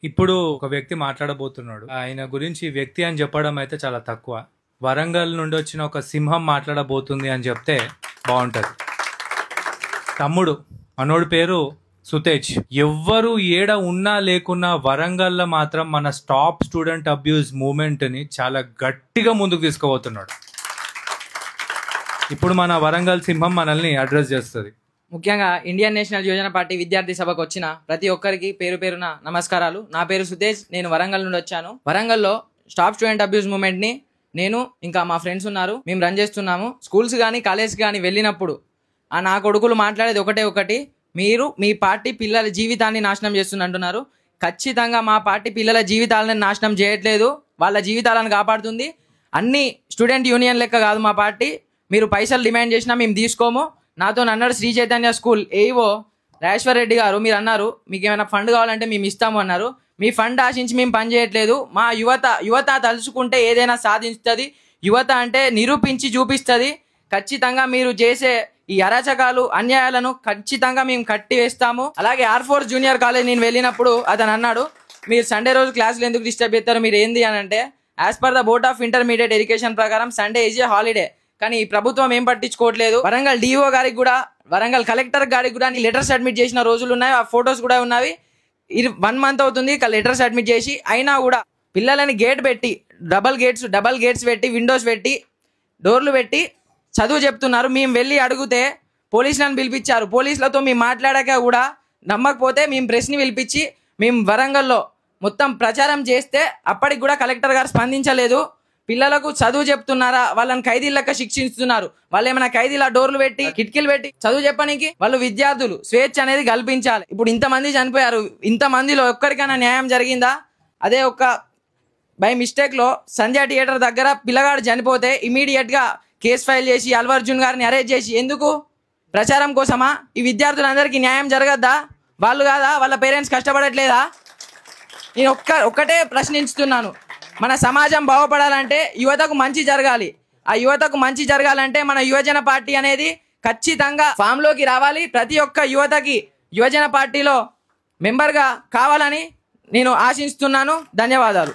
ఇప్పుడు ఒక వ్యక్తి మాట్లాడబోతున్నాడు. ఆయన గురించి వ్యక్తి అని చెప్పడం అయితే చాలా తక్కువ. వరంగల్ నుండి వచ్చిన ఒక సింహం మాట్లాడబోతుంది అని చెప్తే బాగుంటది. తమ్ముడు మనోడి పేరు సుతేజ్. ఎవ్వరు ఏడ ఉన్నా లేకున్నా వరంగల్లో మాత్రం మన స్టాప్ స్టూడెంట్ అబ్యూస్ మూవ్మెంట్ ని చాలా గట్టిగా ముందుకు తీసుకుపోతున్నాడు. ఇప్పుడు మన వరంగల్ సింహం మనల్ని అడ్రస్ చేస్తుంది. ముఖ్యంగా ఇండియన్ నేషనల్ యువజన పార్టీ విద్యార్థి సభకు వచ్చిన ప్రతి ఒక్కరికి పేరు పేరున నమస్కారాలు. నా పేరు సుతేజ్. నేను వరంగల్ నుండి వచ్చాను. వరంగల్లో స్టాప్ స్టూడెంట్ అబ్యూస్ మూవ్మెంట్ ని నేను ఇంకా మా ఫ్రెండ్స్ ఉన్నారు, మేము రన్ చేస్తున్నాము. స్కూల్స్ కానీ కాలేజ్ కానీ వెళ్ళినప్పుడు నా కొడుకులు మాట్లాడేది ఒకటి, మీరు మీ పార్టీ పిల్లల జీవితాన్ని నాశనం చేస్తున్నారు. ఖచ్చితంగా మా పార్టీ పిల్లల జీవితాలను నాశనం చేయట్లేదు, వాళ్ళ జీవితాలను కాపాడుతుంది. అన్ని స్టూడెంట్ యూనియన్ లెక్క కాదు మా పార్టీ. మీరు పైసలు డిమాండ్ చేసినా మేము తీసుకోము. నాతో అన్నాడు శ్రీ చైతన్య స్కూల్ ఏవో రాజేశ్వర్ రెడ్డి గారు, మీరు అన్నారు మీకు ఏమైనా ఫండ్ కావాలంటే మేము ఇస్తాము అన్నారు. మీ ఫండ్ ఆశించి మేము పనిచేయట్లేదు. మా యువత తలుచుకుంటే ఏదైనా సాధిస్తుంది. యువత అంటే నిరూపించి చూపిస్తుంది. ఖచ్చితంగా మీరు చేసే ఈ అరాచకాలు అన్యాయాలను ఖచ్చితంగా మేము కట్టి వేస్తాము. అలాగే ఆర్4 జూనియర్ కాలేజ్ నేను వెళ్ళినప్పుడు అతను అన్నాడు, మీరు సండే రోజు క్లాసులు ఎందుకు డిస్టర్బ్ చేస్తారు, మీరు ఏంది అని అంటే, as per the board of intermediate education ప్రకారం సండే ఈజ్ ఏ హాలిడే. కానీ ఈ ప్రభుత్వం ఏం పట్టించుకోవట్లేదు. వరంగల్ డిఓ గారికి కూడా, వరంగల్ కలెక్టర్ గారికి కూడా లెటర్ సబ్మిట్ చేసిన రోజులు ఉన్నాయి. ఆ ఫొటోస్ కూడా ఉన్నవి. 1 month అవుతుంది లెటర్ సబ్మిట్ చేసి. అయినా కూడా పిల్లలని గేట్ పెట్టి డబల్ గేట్స్ పెట్టి, విండోస్ పెట్టి, డోర్లు పెట్టి చదువు చెప్తున్నారు. మేము వెళ్ళి అడిగితే పోలీసులను పిలిపించారు. పోలీసులతో మేము మాట్లాడాక కూడా నమ్మకపోతే మేము ప్రెస్ని పిలిపించి మేము వరంగల్లో మొత్తం ప్రచారం చేస్తే అప్పటికి కూడా కలెక్టర్ గారు స్పందించలేదు. పిల్లలకు చదువు చెప్తున్నారా, వాళ్ళని ఖైదీల లెక్క శిక్షిస్తున్నారు. వాళ్ళు ఏమైనా ఖైదీల డోర్లు పెట్టి కిటికీలు పెట్టి చదువు చెప్పడానికి వాళ్ళు విద్యార్థులు స్వేచ్ఛ అనేది కల్పించాలి. ఇప్పుడు ఇంతమంది చనిపోయారు, ఇంతమందిలో ఒక్కరికైనా న్యాయం జరిగిందా? అదే బై మిస్టేక్ లో సంధ్య థియేటర్ దగ్గర పిల్లగాడు చనిపోతే ఇమీడియట్ గా కేసు ఫైల్ చేసి అల్లు అర్జున్ గారిని అరెస్ట్ చేసి ఎందుకు? ప్రచారం కోసమా? ఈ విద్యార్థులందరికీ న్యాయం జరగద్దా? వాళ్ళు కాదా, వాళ్ళ పేరెంట్స్ కష్టపడట్లేదా? నేను ఒక్కటే ప్రశ్నిస్తున్నాను. మన సమాజం బాగుపడాలంటే యువతకు మంచి జరగాలి. ఆ యువతకు మంచి జరగాలంటే మన యువజన పార్టీ అనేది ఖచ్చితంగా ఫామ్ లోకి రావాలి. ప్రతి ఒక్క యువతకి యువజన పార్టీలో మెంబర్గా కావాలని నేను ఆశిస్తున్నాను. ధన్యవాదాలు.